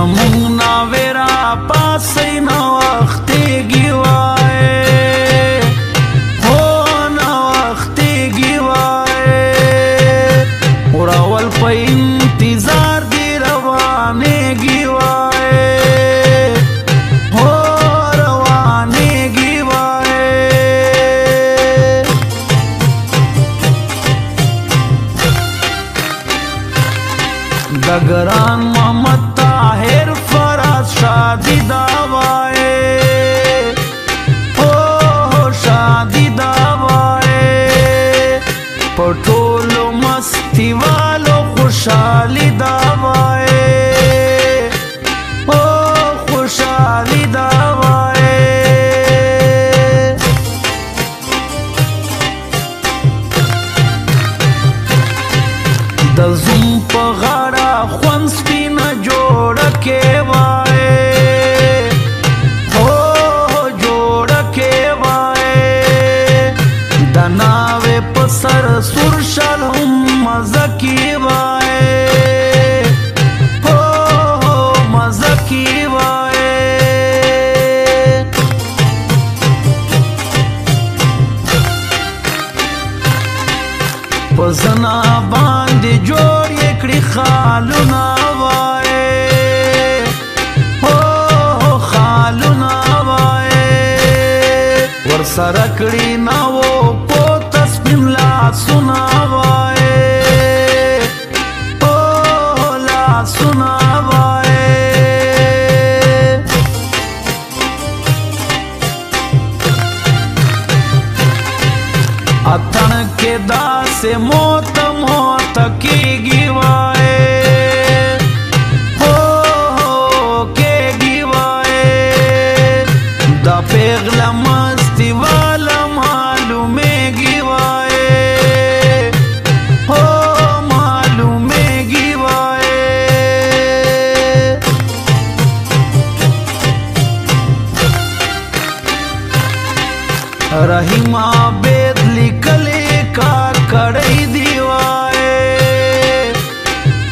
زمونږ ناوې را پاسئ نوختېږي وایې هو نوختېږي وایې وراول په انتظار دې روانېږي وایې هو روانېږي وایې د ګران محمد طاهر فراز شادي دا وایې هو شادي دا وایې په ټولو مستي والو خوشحالي دا وایې هو خوشحالي دا وایې د زوم په غاړه خوند سپینه جوړه کې وایې هو جوړه کې وایې د ناوې په سر سور شال هم مزه کې وایې هو مزه کې وایې په زنا باندې جوړ یې کړي خالونه وایې هو خالونه وایې ورسره کړي ناوو پوته سپین لاسونه وایې هو لاسونه وایې اتڼ کې داسې موت موت کېږي وایې هو کېږي وایې دا پیغله مستي والا معلومېږي وایې هو معلومېږي وایې رحیم عابد لیکلې کا کړی دی وایې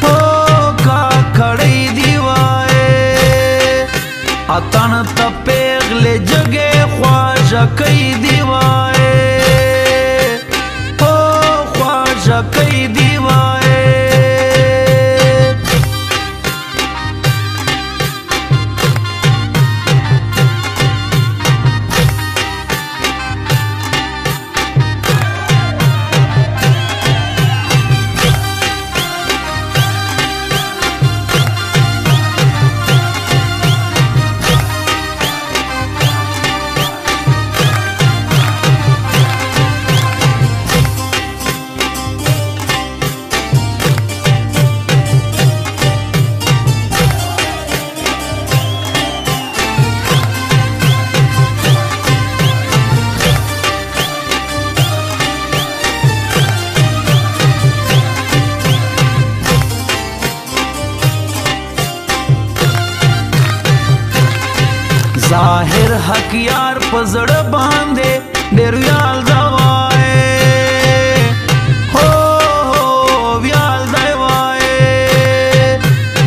هو کا کړی دی وایې اتڼ ته پیغلې جګې خواږه کوي دی وایې هو خواږه کوي دی وایې ظاهر حق یار په زړه باندې ډېر ویال دا وایې هو ویال دی وایې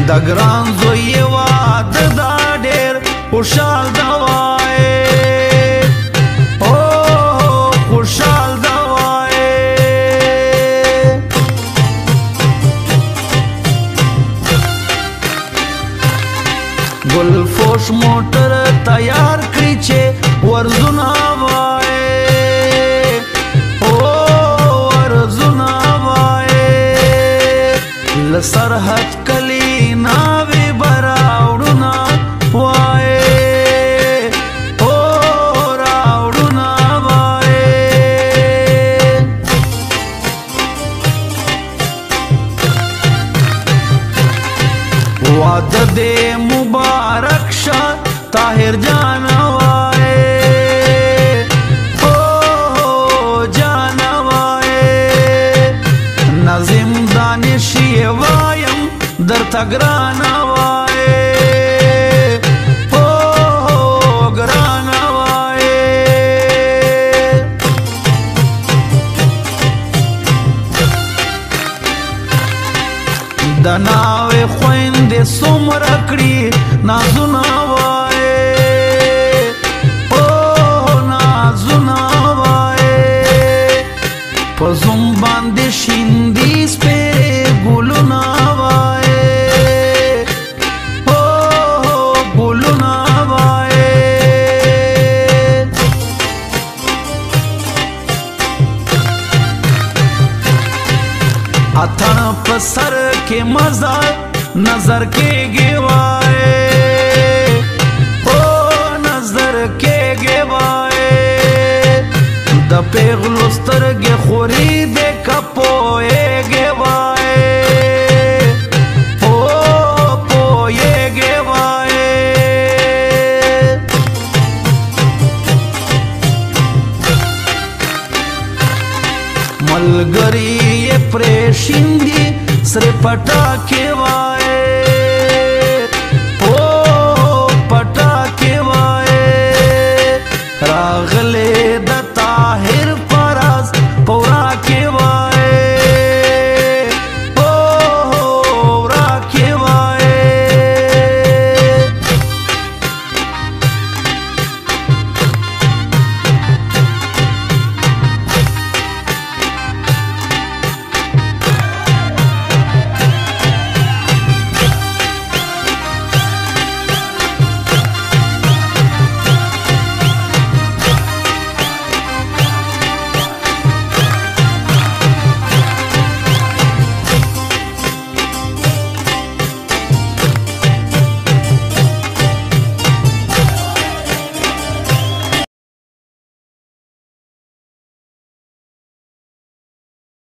د ګران زوی یې واده دا ډېر خوشحال دا وایې هو خوشحال دا وایې ګلفوش موټر تیار کړي چې ورزونه وایې هو ورزونه وایې له سرحد کلي ناوې به راوړونه وایې هو راوړونه وایې واده دې مبارک شه طاهر جان وایې هو جان وایې نظم دانش یې وایم درته ګران وایې هو ګران وایې د ناوې خویندې څومره کړي نازونه وایې او نازونه وایې په زوم باندې شیندي سپېرې ګلونه وایې او ګلونه وایې اتن په سر کې مزار نظر کېږي وایې او نظر کېږي وایې د پیغلو سترګې خوري د کپویږي وایې او پویږي وایې ملګری یې پرې شیندي سره پټاکې وایې